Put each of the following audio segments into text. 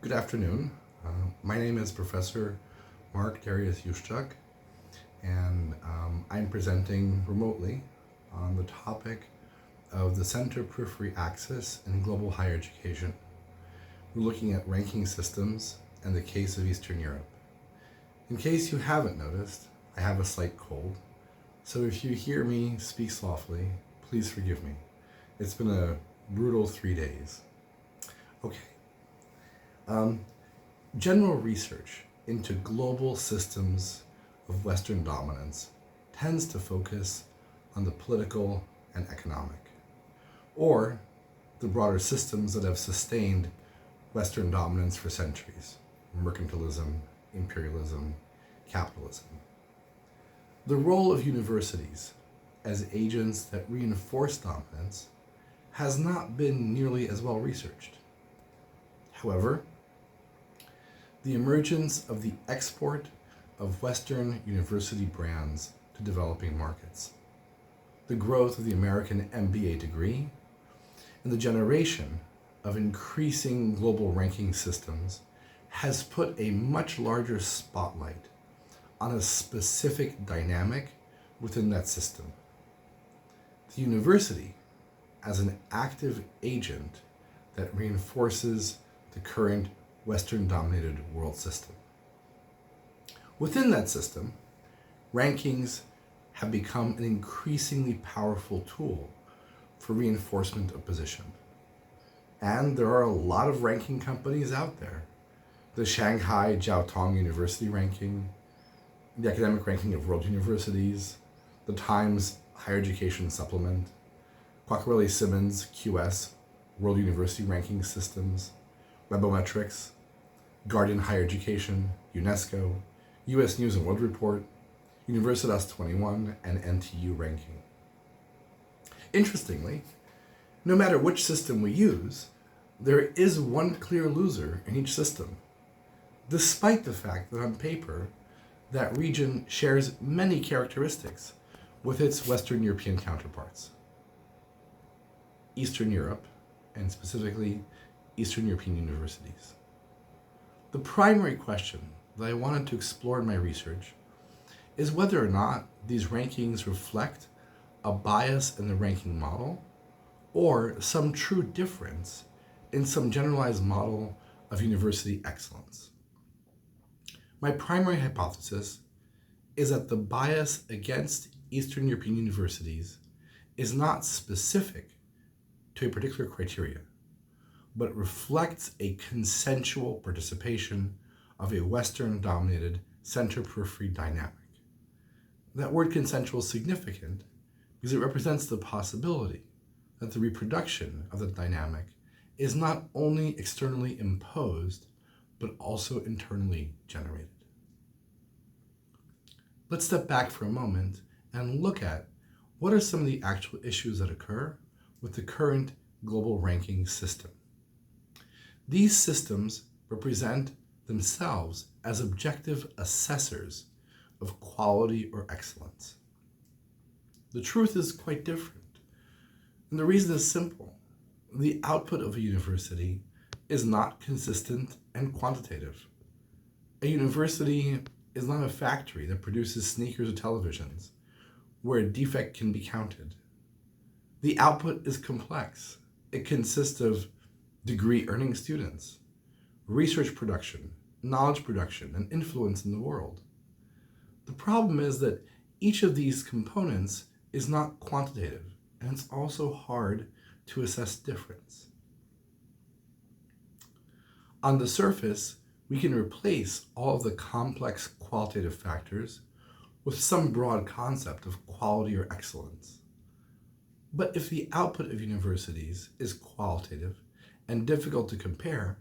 Good afternoon. My name is Professor Mark Darius Yushchuk, and I'm presenting remotely on the topic of the center-periphery axis in global higher education. We're looking at ranking systems and the case of Eastern Europe. In case you haven't noticed, I have a slight cold, so if you hear me speak softly, please forgive me. It's been a brutal 3 days. Okay. General research into global systems of Western dominance tends to focus on the political and economic, or the broader systems that have sustained Western dominance for centuries: mercantilism, imperialism, capitalism. The role of universities as agents that reinforce dominance has not been nearly as well researched. However, the emergence of the export of Western university brands to developing markets, the growth of the American MBA degree, and the generation of increasing global ranking systems has put a much larger spotlight on a specific dynamic within that system. The university as an active agent that reinforces the current Western-dominated world system. Within that system, rankings have become an increasingly powerful tool for reinforcement of position. And there are a lot of ranking companies out there. The Shanghai Jiao Tong University ranking, the academic ranking of world universities, the Times Higher Education Supplement, Quacquarelli-Symonds QS World University Ranking Systems, Webometrics, Guardian Higher Education, UNESCO, US News and World Report, Universitas 21, and NTU ranking. Interestingly, no matter which system we use, there is one clear loser in each system, despite the fact that on paper, that region shares many characteristics with its Western European counterparts. Eastern Europe, and specifically Eastern European universities. The primary question that I wanted to explore in my research is whether or not these rankings reflect a bias in the ranking model or some true difference in some generalized model of university excellence. My primary hypothesis is that the bias against Eastern European universities is not specific to a particular criteria, but reflects a consensual participation of a Western-dominated center-periphery dynamic. That word consensual is significant because it represents the possibility that the reproduction of the dynamic is not only externally imposed, but also internally generated. Let's step back for a moment and look at what are some of the actual issues that occur with the current global ranking system. These systems represent themselves as objective assessors of quality or excellence. The truth is quite different, and the reason is simple. The output of a university is not consistent and quantitative. A university is not a factory that produces sneakers or televisions where a defect can be counted. The output is complex. It consists of degree-earning students, research production, knowledge production, and influence in the world. The problem is that each of these components is not quantitative, and it's also hard to assess difference. On the surface, we can replace all of the complex qualitative factors with some broad concept of quality or excellence. But if the output of universities is qualitative and difficult to compare,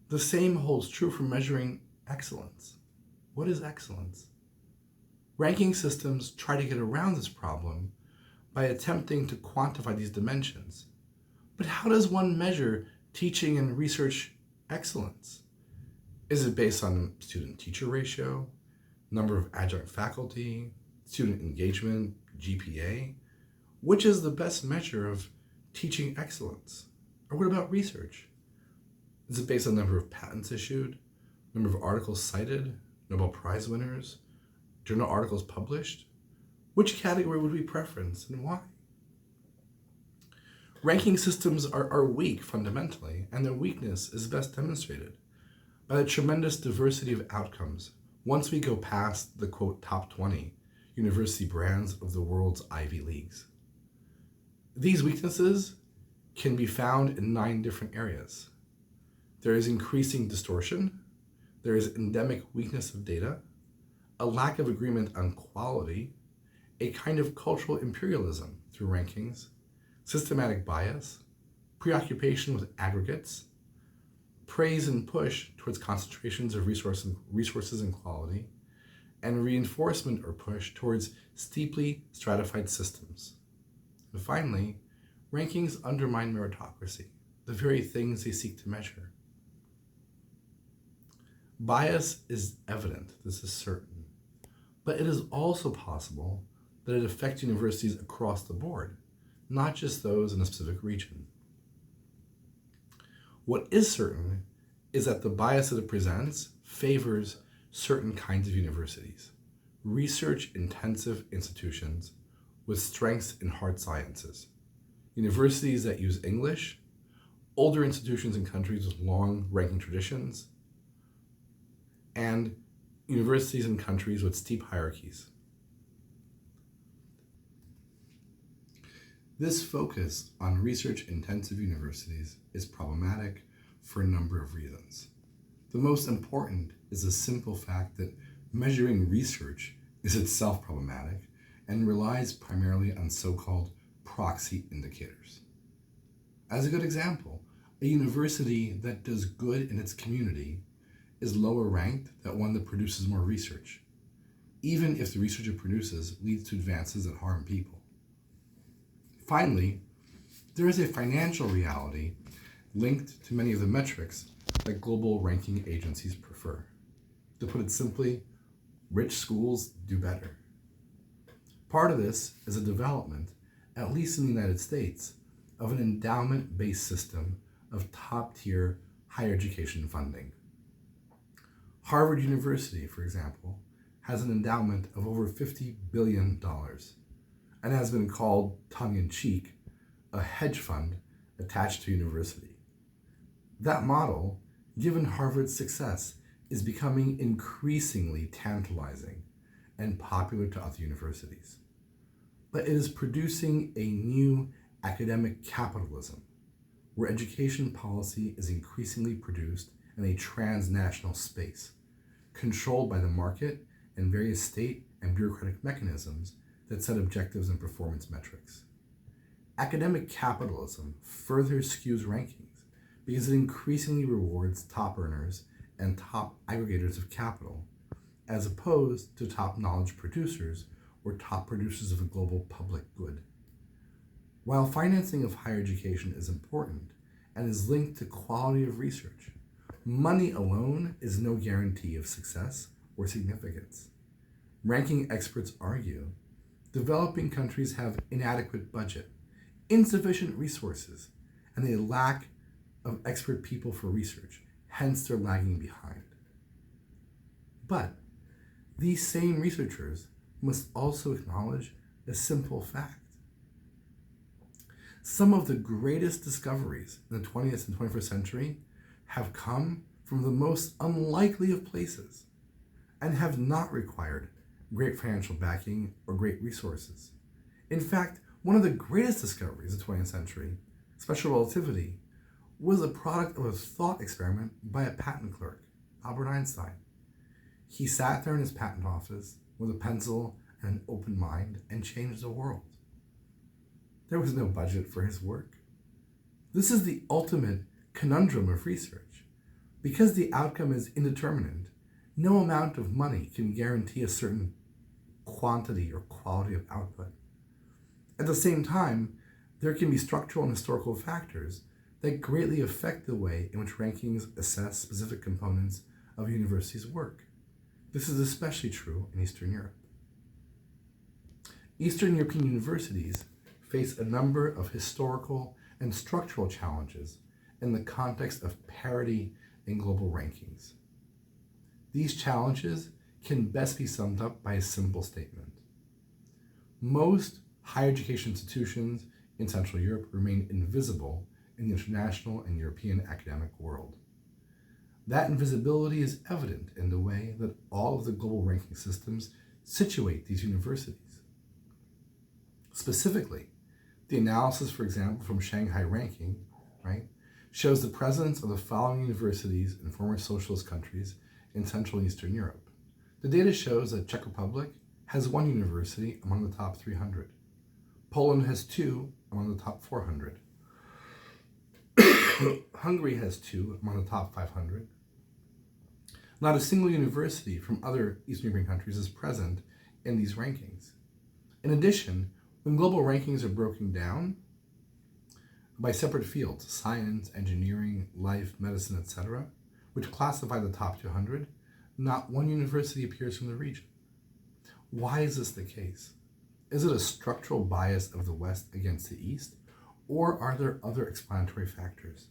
the same holds true for measuring excellence. What is excellence? Ranking systems try to get around this problem by attempting to quantify these dimensions. But how does one measure teaching and research excellence? Is it based on student-teacher ratio, number of adjunct faculty, student engagement, GPA? Which is the best measure of teaching excellence? Or what about research? Is it based on the number of patents issued, number of articles cited, Nobel Prize winners, journal articles published? Which category would we preference and why? Ranking systems are weak fundamentally, and their weakness is best demonstrated by the tremendous diversity of outcomes once we go past the quote top 20 university brands of the world's Ivy Leagues. These weaknesses can be found in 9 different areas. There is increasing distortion, there is endemic weakness of data, a lack of agreement on quality, a kind of cultural imperialism through rankings, systematic bias, preoccupation with aggregates, praise and push towards concentrations of resources and quality, and reinforcement or push towards steeply stratified systems. And finally, rankings undermine meritocracy, the very things they seek to measure. Bias is evident, this is certain, but it is also possible that it affects universities across the board, not just those in a specific region. What is certain is that the bias that it presents favors certain kinds of universities, research-intensive institutions with strengths in hard sciences, universities that use English, older institutions in countries with long ranking traditions, and universities in countries with steep hierarchies. This focus on research-intensive universities is problematic for a number of reasons. The most important is the simple fact that measuring research is itself problematic and relies primarily on so-called proxy indicators. As a good example, a university that does good in its community is lower ranked than one that produces more research, even if the research it produces leads to advances that harm people. Finally, there is a financial reality linked to many of the metrics that global ranking agencies prefer. To put it simply, rich schools do better. Part of this is a development, at least in the United States, of an endowment-based system of top-tier higher education funding. Harvard University, for example, has an endowment of over $50 billion and has been called, tongue-in-cheek, a hedge fund attached to a university. That model, given Harvard's success, is becoming increasingly tantalizing and popular to other universities. But it is producing a new academic capitalism, where education policy is increasingly produced in a transnational space, controlled by the market and various state and bureaucratic mechanisms that set objectives and performance metrics. Academic capitalism further skews rankings because it increasingly rewards top earners and top aggregators of capital, as opposed to top knowledge producers or top producers of a global public good. While financing of higher education is important and is linked to quality of research, money alone is no guarantee of success or significance. Ranking experts argue developing countries have inadequate budget, insufficient resources, and a lack of expert people for research, hence they're lagging behind. But these same researchers must also acknowledge a simple fact. Some of the greatest discoveries in the 20th and 21st century have come from the most unlikely of places and have not required great financial backing or great resources. In fact, one of the greatest discoveries of the 20th century, special relativity, was a product of a thought experiment by a patent clerk, Albert Einstein. He sat there in his patent office with a pencil and an open mind and changed the world. There was no budget for his work. This is the ultimate conundrum of research. Because the outcome is indeterminate, no amount of money can guarantee a certain quantity or quality of output. At the same time, there can be structural and historical factors that greatly affect the way in which rankings assess specific components of a university's work. This is especially true in Eastern Europe. Eastern European universities face a number of historical and structural challenges in the context of parity in global rankings. These challenges can best be summed up by a simple statement. Most higher education institutions in Central Europe remain invisible in the international and European academic world. That invisibility is evident in the way that all of the global ranking systems situate these universities. Specifically, the analysis, for example, from Shanghai Ranking, shows the presence of the following universities in former socialist countries in Central and Eastern Europe. The data shows that Czech Republic has 1 university among the top 300. Poland has 2 among the top 400. Hungary has 2 among the top 500. Not a single university from other Eastern European countries is present in these rankings. In addition, when global rankings are broken down by separate fields, science, engineering, life, medicine, etc., which classify the top 200, not one university appears from the region. Why is this the case? Is it a structural bias of the West against the East, or are there other explanatory factors?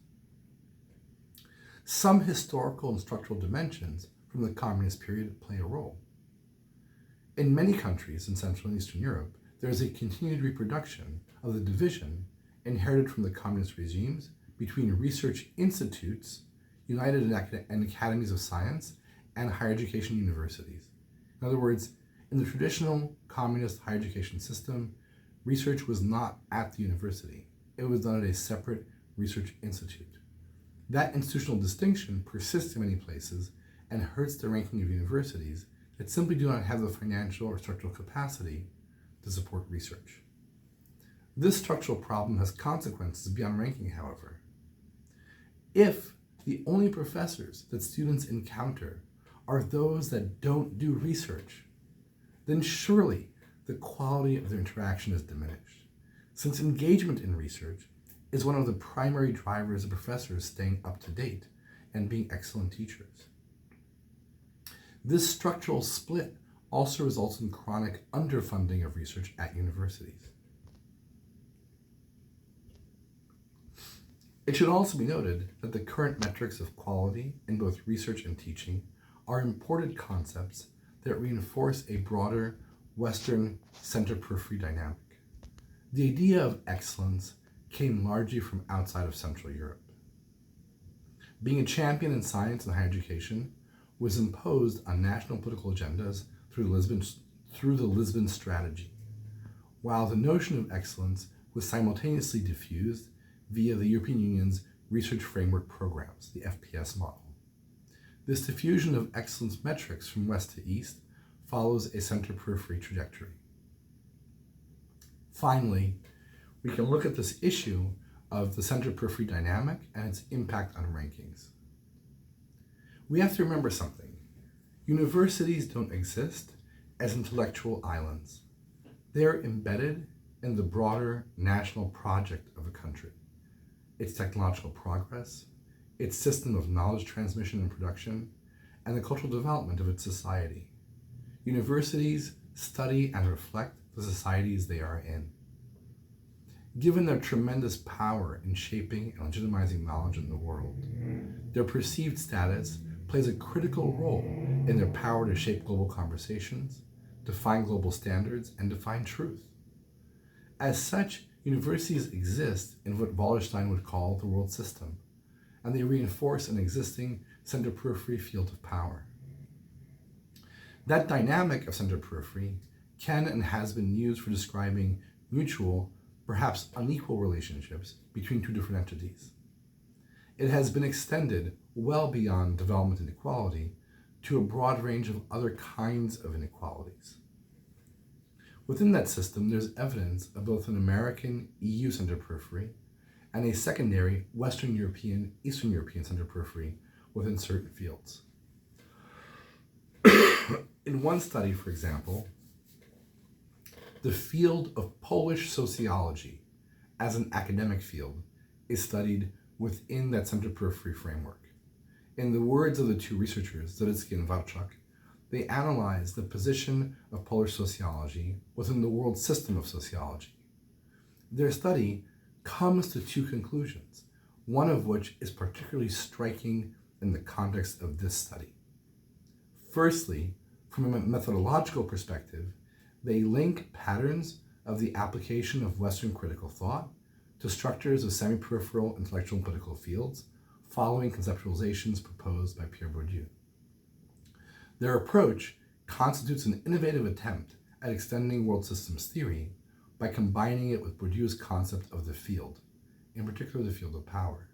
Some historical and structural dimensions from the communist period play a role. In many countries in Central and Eastern Europe, there is a continued reproduction of the division inherited from the communist regimes between research institutes united in academies of science and higher education universities. In other words, in the traditional communist higher education system, research was not at the university. It was done at a separate research institute. That institutional distinction persists in many places and hurts the ranking of universities that simply do not have the financial or structural capacity to support research. This structural problem has consequences beyond ranking, however. If the only professors that students encounter are those that don't do research, then surely the quality of their interaction is diminished, since engagement in research is one of the primary drivers of professors staying up to date and being excellent teachers. This structural split also results in chronic underfunding of research at universities. It should also be noted that the current metrics of quality in both research and teaching are imported concepts that reinforce a broader Western center-periphery dynamic. The idea of excellence came largely from outside of Central Europe. Being a champion in science and higher education was imposed on national political agendas through the Lisbon Strategy, while the notion of excellence was simultaneously diffused via the European Union's Research Framework Programs, the FPS model. This diffusion of excellence metrics from west to east follows a center-periphery trajectory. Finally, we can look at this issue of the center-periphery dynamic and its impact on rankings. We have to remember something. Universities don't exist as intellectual islands. They're embedded in the broader national project of a country, its technological progress, its system of knowledge transmission and production, and the cultural development of its society. Universities study and reflect the societies they are in. Given their tremendous power in shaping and legitimizing knowledge in the world, their perceived status plays a critical role in their power to shape global conversations, define global standards, and define truth. As such, universities exist in what Wallerstein would call the world system, and they reinforce an existing center-periphery field of power. That dynamic of center-periphery can and has been used for describing mutual, perhaps unequal relationships between two different entities. It has been extended well beyond development inequality to a broad range of other kinds of inequalities. Within that system, there's evidence of both an American EU center-periphery and a secondary Western European, Eastern European center-periphery within certain fields. In one study, for example, the field of Polish sociology as an academic field is studied within that center-periphery framework. In the words of the two researchers, Zalitsky and Warczak, they analyze the position of Polish sociology within the world system of sociology. Their study comes to two conclusions. one of which is particularly striking in the context of this study. Firstly, from a methodological perspective, they link patterns of the application of Western critical thought to structures of semi-peripheral intellectual and political fields following conceptualizations proposed by Pierre Bourdieu. Their approach constitutes an innovative attempt at extending world systems theory by combining it with Bourdieu's concept of the field, in particular the field of power.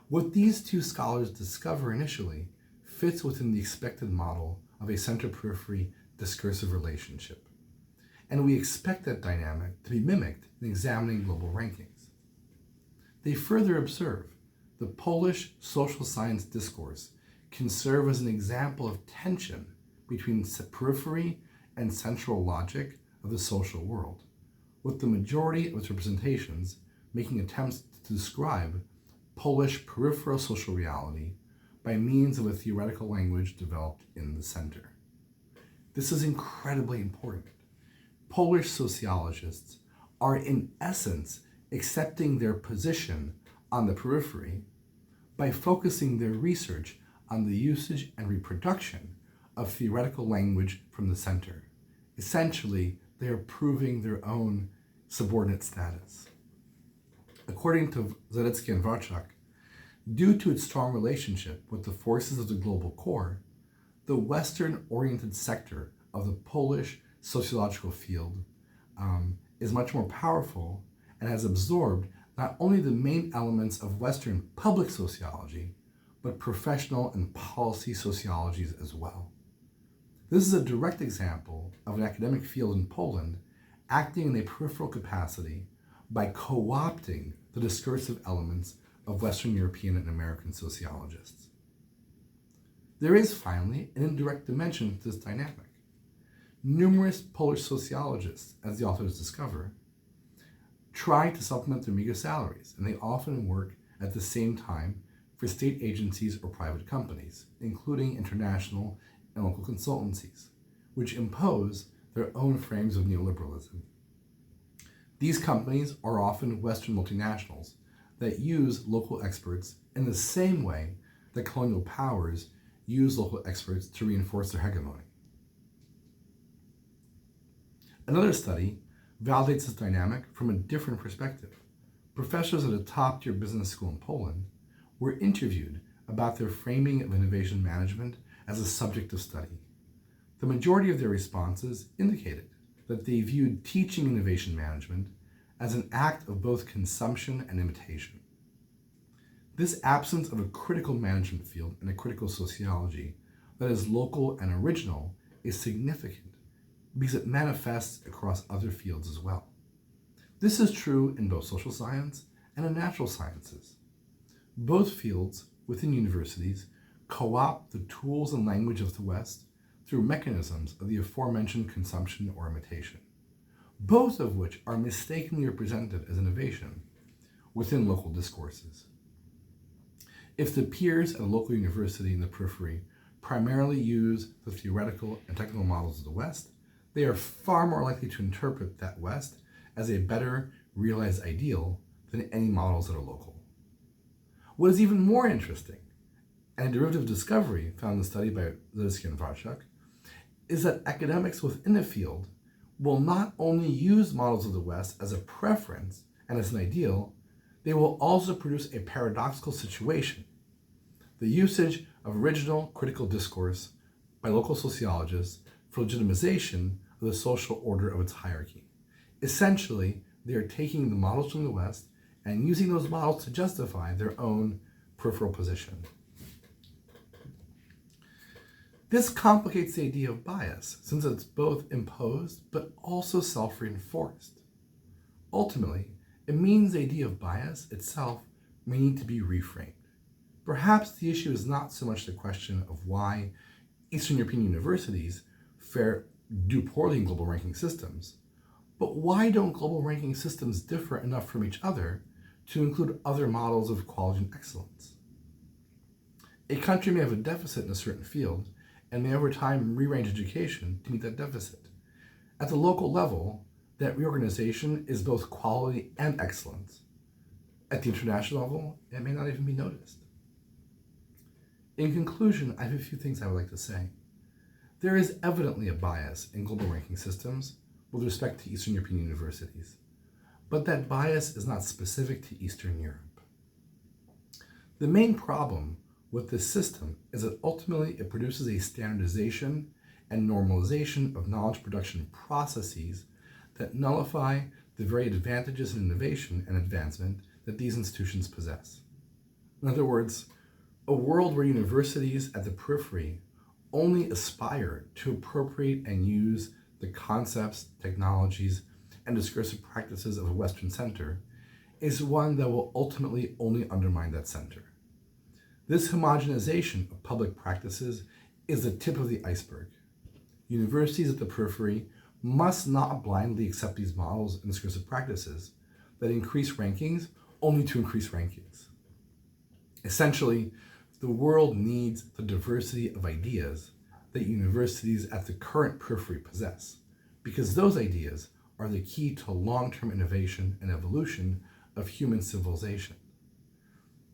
What these two scholars discover initially fits within the expected model of a center-periphery discursive relationship, and we expect that dynamic to be mimicked in examining global rankings. They further observe the Polish social science discourse can serve as an example of tension between periphery and central logic of the social world, with the majority of its representations making attempts to describe Polish peripheral social reality by means of a theoretical language developed in the center. This is incredibly important. Polish sociologists are in essence accepting their position on the periphery by focusing their research on the usage and reproduction of theoretical language from the center. Essentially, they are proving their own subordinate status. According to Zaretsky and Warczak, due to its strong relationship with the forces of the global core, the Western-oriented sector of the Polish sociological field is much more powerful and has absorbed not only the main elements of Western public sociology, but professional and policy sociologies as well. This is a direct example of an academic field in Poland acting in a peripheral capacity by co-opting the discursive elements of Western European and American sociologists. There is, finally, an indirect dimension to this dynamic. Numerous Polish sociologists, as the authors discover, try to supplement their meager salaries, and they often work at the same time for state agencies or private companies, including international and local consultancies, which impose their own frames of neoliberalism. These companies are often Western multinationals that use local experts in the same way that colonial powers use local experts to reinforce their hegemony. Another study validates this dynamic from a different perspective. Professors at a top-tier business school in Poland were interviewed about their framing of innovation management as a subject of study. The majority of their responses indicated that they viewed teaching innovation management as an act of both consumption and imitation. This absence of a critical management field and a critical sociology that is local and original is significant because it manifests across other fields as well. This is true in both social science and in natural sciences. Both fields within universities co-opt the tools and language of the West through mechanisms of the aforementioned consumption or imitation, both of which are mistakenly represented as innovation within local discourses. If the peers at a local university in the periphery primarily use the theoretical and technical models of the West, they are far more likely to interpret that West as a better realized ideal than any models that are local. What is even more interesting, and a derivative discovery found in the study by Zaretsky and Warczak, is that academics within a field will not only use models of the West as a preference and as an ideal, they will also produce a paradoxical situation: the usage of original critical discourse by local sociologists for legitimization of the social order of its hierarchy. Essentially, they are taking the models from the West and using those models to justify their own peripheral position. This complicates the idea of bias, since it's both imposed but also self-reinforced. Ultimately, it means the idea of bias itself may need to be reframed. Perhaps the issue is not so much the question of why Eastern European universities do poorly in global ranking systems, but why don't global ranking systems differ enough from each other to include other models of quality and excellence? A country may have a deficit in a certain field and may over time rearrange education to meet that deficit. At the local level, that reorganization is both quality and excellence. At the international level, it may not even be noticed. In conclusion, I have a few things I would like to say. There is evidently a bias in global ranking systems with respect to Eastern European universities, but that bias is not specific to Eastern Europe. The main problem with this system is that ultimately it produces a standardization and normalization of knowledge production processes that nullify the very advantages in innovation and advancement that these institutions possess. In other words, a world where universities at the periphery only aspire to appropriate and use the concepts, technologies, and discursive practices of a Western center is one that will ultimately only undermine that center. This homogenization of public practices is the tip of the iceberg. Universities at the periphery must not blindly accept these models and discursive practices that increase rankings only to increase rankings. Essentially, the world needs the diversity of ideas that universities at the current periphery possess, because those ideas are the key to long-term innovation and evolution of human civilization.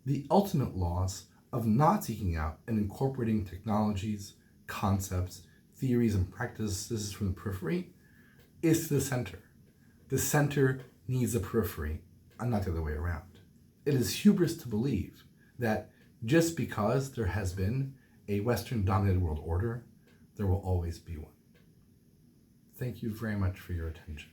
The ultimate loss of not seeking out and incorporating technologies, concepts, theories, and practices from the periphery is to the center. The center needs the periphery, and not the other way around. It is hubris to believe that just because there has been a Western-dominated world order, there will always be one. Thank you very much for your attention.